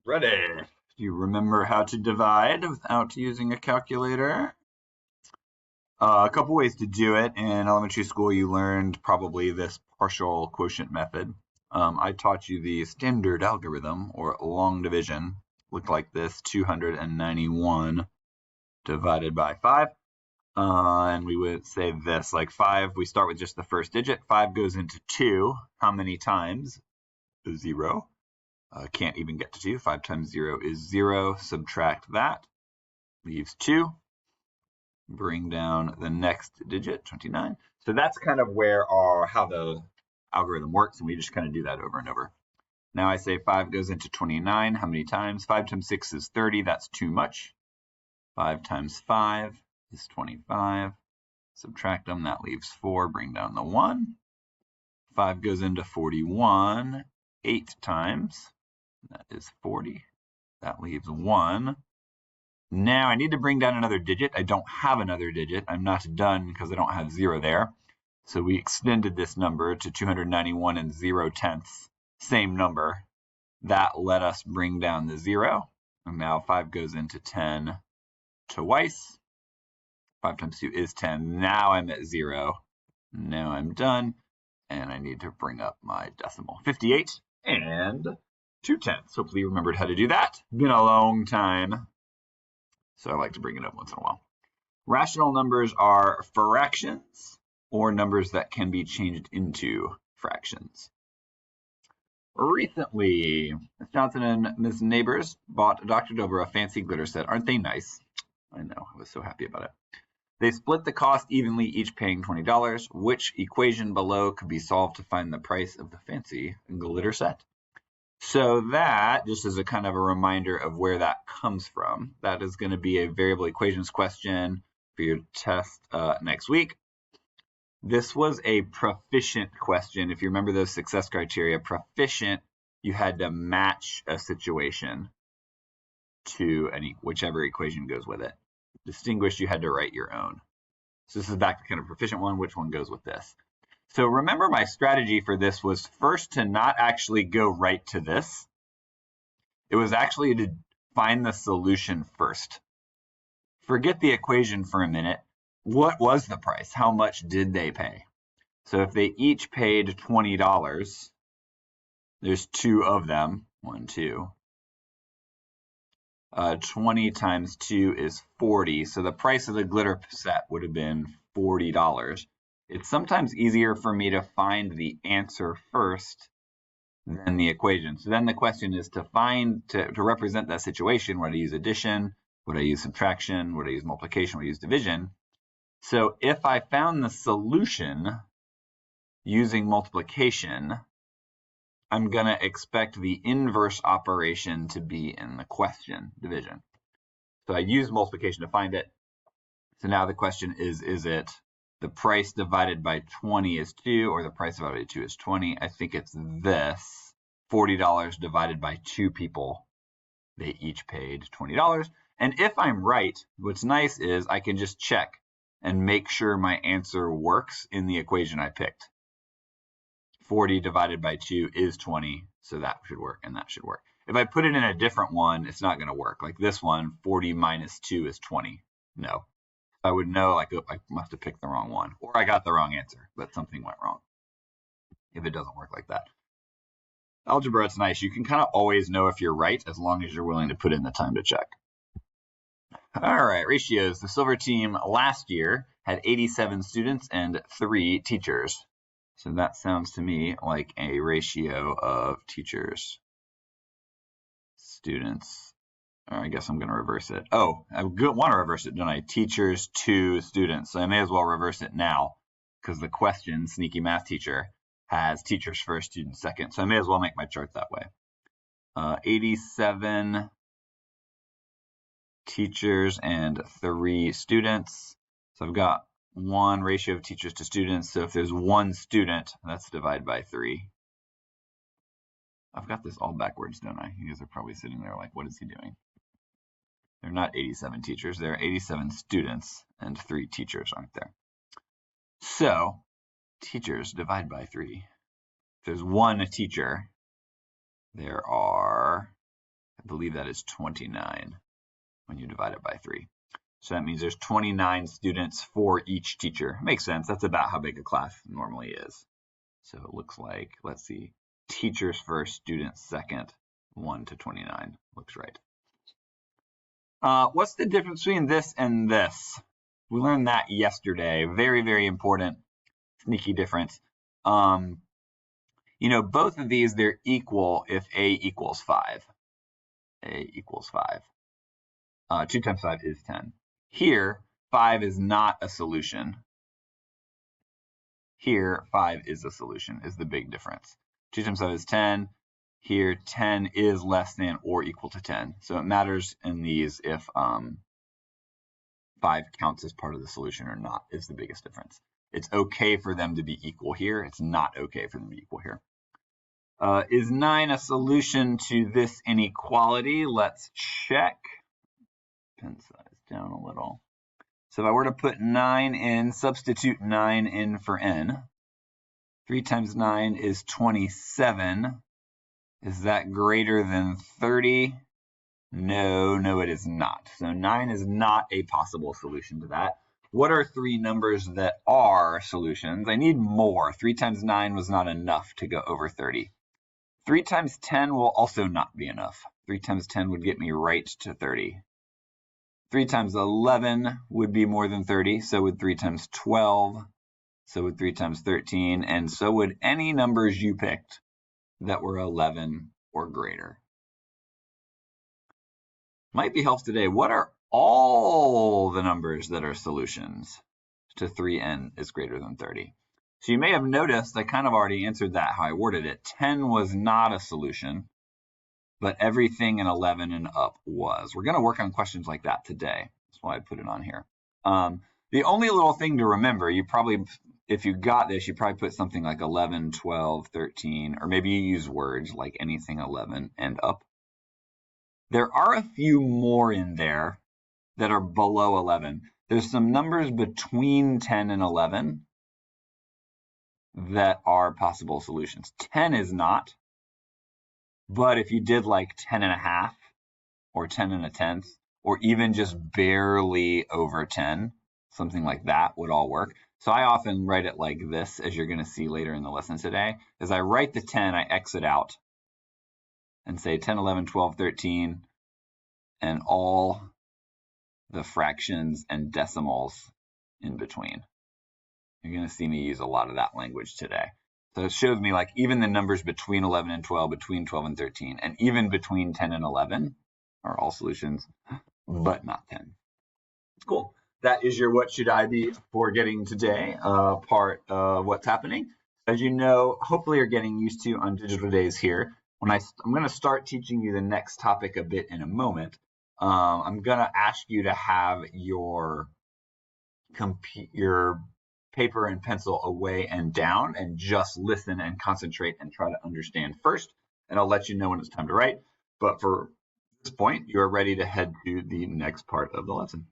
Ready. Do you remember how to divide without using a calculator? A couple ways to do it. In elementary school, you learned probably this partial quotient method. I taught you the standard algorithm, or long division. Looked like this, 291 divided by 5. And we would say this, like 5, we start with just the first digit. 5 goes into 2. How many times? 0. Can't even get to 2. 5 times 0 is 0. Subtract that. Leaves 2. Bring down the next digit, 29. So that's kind of where how the algorithm works, and we just kind of do that over and over. Now I say 5 goes into 29. How many times? 5 times 6 is 30. That's too much. 5 times 5 is 25. Subtract them. That leaves 4. Bring down the 1. 5 goes into 41 8 times. That is 40. That leaves 1. Now I need to bring down another digit. I don't have another digit. I'm not done because I don't have 0 there. So we extended this number to 291 and 0/10. Same number. That let us bring down the 0. And now 5 goes into 10 twice. 5 times 2 is 10. Now I'm at 0. Now I'm done. And I need to bring up my decimal. 58 and 2/10. Hopefully you remembered how to do that. Been a long time. So I like to bring it up once in a while. Rational numbers are fractions, or numbers that can be changed into fractions. Recently, Ms. Johnson and Ms. Neighbors bought Dr. Dober a fancy glitter set. Aren't they nice? I know, I was so happy about it. They split the cost evenly, each paying $20. Which equation below could be solved to find the price of the fancy glitter set? So that, just as a kind of a reminder of where that comes from, that is going to be a variable equations question for your test next week. This was a proficient question. If you remember those success criteria, proficient, you had to match a situation to whichever equation goes with it. Distinguished, you had to write your own. So this is back to kind of proficient one. Which one goes with this? So remember, my strategy for this was first to not actually go right to this. It was actually to find the solution first. Forget the equation for a minute. What was the price? How much did they pay? So if they each paid $20, there's 2 of them. 1, 2. 20 times 2 is 40. So the price of the glitter set would have been $40. It's sometimes easier for me to find the answer first than the equation. So then the question is to represent that situation. Would I use addition? Would I use subtraction? Would I use multiplication? Would I use division? So if I found the solution using multiplication, I'm going to expect the inverse operation to be in the question, division. So I use multiplication to find it. So now the question is it the price divided by 20 is 2, or the price divided by 2 is 20? I think it's this. $40 divided by 2 people. They each paid $20. And if I'm right, what's nice is I can just check and make sure my answer works in the equation I picked. 40 divided by 2 is 20, so that should work, and that should work. If I put it in a different one, it's not going to work. Like this one, 40 minus 2 is 20. No. I would know, like, I must have picked the wrong one, or I got the wrong answer, but something went wrong if it doesn't work like that. Algebra, it's nice. You can kind of always know if you're right as long as you're willing to put in the time to check. All right, ratios. The silver team last year had 87 students and 3 teachers. So that sounds to me like a ratio of teachers, students. I guess I'm going to reverse it. Oh, I want to reverse it, don't I? Teachers to students. So I may as well reverse it now because the question, sneaky math teacher, has teachers first, students second. So I may as well make my chart that way. 87 teachers and 3 students. So I've got 1 ratio of teachers to students. So if there's 1 student, that's divided by 3. I've got this all backwards, don't I? You guys are probably sitting there like, what is he doing? They're not 87 teachers. There are 87 students and 3 teachers, aren't there? So teachers divided by 3. If there's 1 teacher, there are I believe that is 29 when you divide it by 3. So that means there's 29 students for each teacher. Makes sense. That's about how big a class normally is. So it looks like, let's see, teachers first, students second, 1 to 29. Looks right. What's the difference between this and this? We learned that yesterday. Very, very important, sneaky difference. You know, both of these, they're equal if A equals 5. A equals 5. 2 times 5 is 10. Here, 5 is not a solution. Here, 5 is a solution, is the big difference. 2 times 5 is 10. Here, 10 is less than or equal to 10. So it matters in these if 5 counts as part of the solution or not, is the biggest difference. It's okay for them to be equal here. It's not okay for them to be equal here. Is 9 a solution to this inequality? Let's check. Pen size down a little. So if I were to put 9 in, substitute 9 in for n. 3 times 9 is 27. Is that greater than 30? No, it is not. So 9 is not a possible solution to that. What are 3 numbers that are solutions? I need more. 3 times 9 was not enough to go over 30. 3 times 10 will also not be enough. 3 times 10 would get me right to 30. 3 times 11 would be more than 30. So would 3 times 12. So would 3 times 13. And so would any numbers you picked that were 11 or greater. Might be helpful today. What are all the numbers that are solutions to 3n is greater than 30? So you may have noticed I kind of already answered that how I worded it. 10 was not a solution, but everything in 11 and up was. We're going to work on questions like that today. That's why I put it on here. The only little thing to remember, you probably, if you got this, you probably put something like 11, 12, 13, or maybe you use words like anything 11 and up. There are a few more in there that are below 11. There's some numbers between 10 and 11 that are possible solutions. 10 is not, but if you did like 10 and a half or 10 and a tenth, or even just barely over 10, something like that would all work. So I often write it like this, as you're going to see later in the lesson today. As I write the 10, I exit out and say 10, 11, 12, 13, and all the fractions and decimals in between. You're going to see me use a lot of that language today. So it shows me like even the numbers between 11 and 12, between 12 and 13, and even between 10 and 11 are all solutions, but not 10. Cool. That is your what should I be for getting today part of what's happening. As you know, hopefully you're getting used to on Digital Days here. I'm going to start teaching you the next topic a bit in a moment. I'm going to ask you to have your paper and pencil away and down and just listen and concentrate and try to understand first. And I'll let you know when it's time to write. But for this point, you are ready to head to the next part of the lesson.